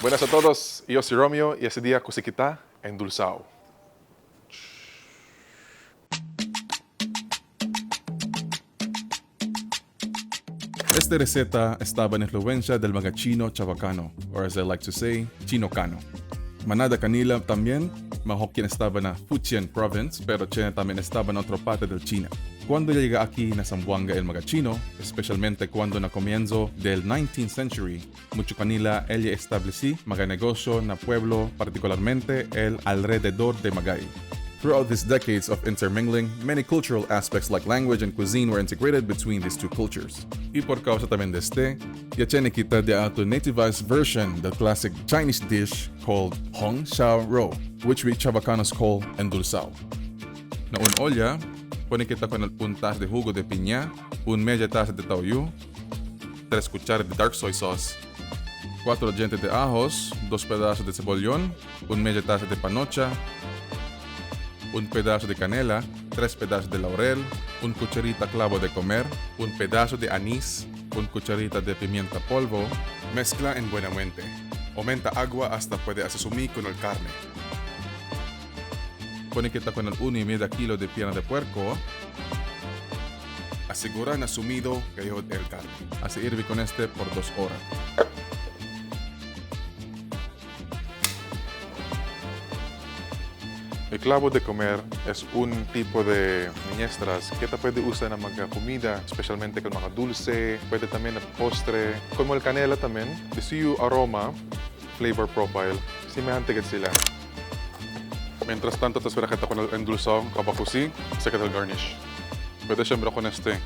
Buenas a todos, yo soy Romeo y ese día così kita endulzao. Esta receta estaba en influencia del mga Chino Chavacano, or as I like to say, Chinocano. Manada Canila también, Hokkien estaba en Fujian province, pero China también estaba en otra parte del China. Cuando llega aquí na Zamboanga el mga Chino, especialmente cuando na comienzo del 19th century, mucho kanila ella establecí mga negosyo na pueblo, particularmente el alrededor de Magay. Throughout these decades of intermingling, many cultural aspects like language and cuisine were integrated between these two cultures. Y por causa también de este, ya tiene kita de auto nativized version the classic Chinese dish called Hong Xiao Rou, which we Chavacanos call endulzao. Na un olla, pone kita con un taza de jugo de piña, media taza de taoyu, 3 cucharas de dark soy sauce, 4 dientes de ajos, 2 pedazos de cebollón, media taza de panocha, un pedazo de canela, 3 pedazos de laurel, cucharita clavo de comer, un pedazo de anís, cucharita de pimienta polvo. Mezcla en buenamente. Aumenta agua hasta puede asumir con el carne. Pone kita con el 1,5 kilo de pierna de puerco. Asegura na sumido kayo el carne. Así hirve con este por 2 horas. El clavo de comer es un tipo de miestras que te puede usar en mga comida, especialmente con mga dulce, puede también en postre, como el canela también. De su aroma, flavor profile, semejante que sila. Mientras tanto, te espera kita con el endulzado, kabakusi, second el garnish. Pwede siyempre con este.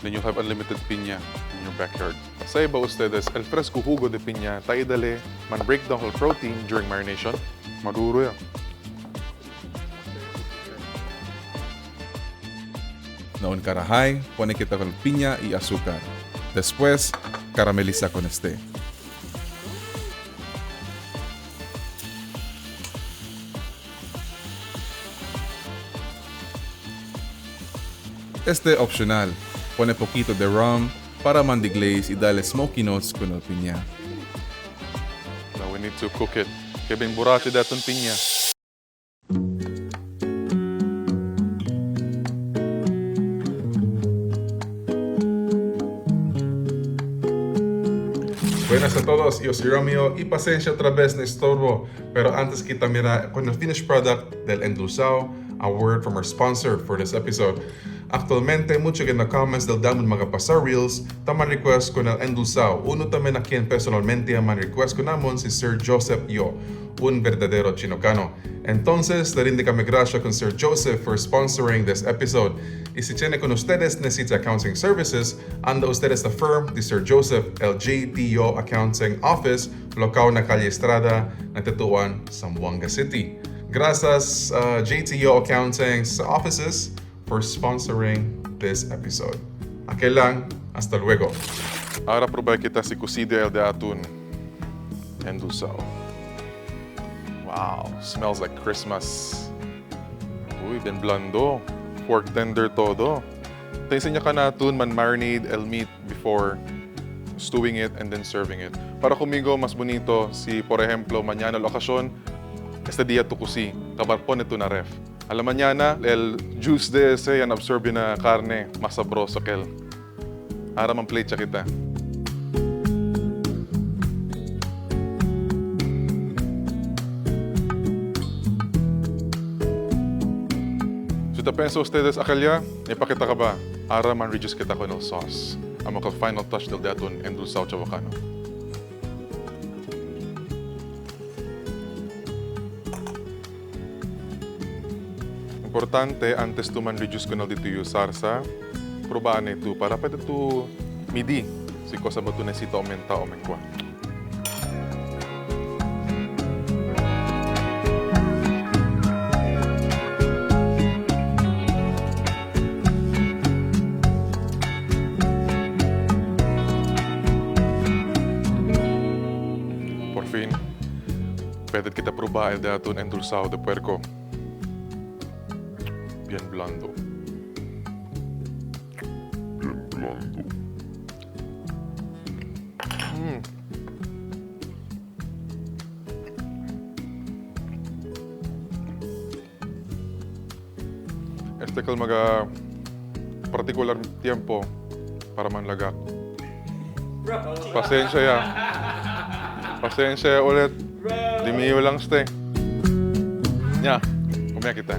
Then you have unlimited piña in your backyard. Sa iba ustedes, el fresco jugo de piña, tayo dali, man break down whole protein during marination. Maduro yan. Na un karahay, pone kita con piña y azúcar. Después, carameliza con este. Este opcional, pone poquito de rum para mandiglaze y dale smoky notes con el piña. Now we need to cook it. Kaya bin burache datong piña. Buenas a todos, yo soy Romeo y paciencia otra vez na estorbo. Pero antes kita mira con el finished product del endulzao, a word from our sponsor for this episode. Actualmente, mucho que na comments del damon mga pasar reels, taman request ko ng endulzao. Uno también a quien personalmente man request ko namon si Sir Joseph Yo, un verdadero Chinocano. Entonces, le rinde kami gracia con Sir Joseph for sponsoring this episode. Y si tiene con ustedes necesita accounting services, anda ustedes the firm de Sir Joseph LJPO Accounting Office, locaw na Calle Estrada, Natatuan, Zamboanga City. Gracias JTO Accounting offices for sponsoring this episode. Aquel lang, hasta luego. Ahora probay kita si cocido el de atún endulzao. Wow, smells like Christmas. Uy, ben blando. Pork tender todo. Tayo niya ka na atún man marinade el meat before stewing it and then serving it. Para kumigo mas bonito si, por ejemplo, mañana la ocasión, este día tu kusi, kabar po nito na ref. A la mañana, el juice de ese yan absorbe na carne, mas sabroso kel. Ara man plate siya kita. Si te pensa ustedes akalya, ipakita ka ba? Ara man reduce kita ko ng sauce. Ang mga final touch del daton endulzao chavacano. Importante, antes tu man reduce ko na dito yung sarsa, probaan ito para pwede ito midi. Si cosa ba ito necesita aumenta o mengkwa. Por fin, pwede kita probar el daton endulzao de puerco. Bien blando. Bien blando. tikal maga particular tiempo para manlagak. Pasensya ya. Pasensya ya ulit. Dimiyo lang ste. Nya, kumaya kita.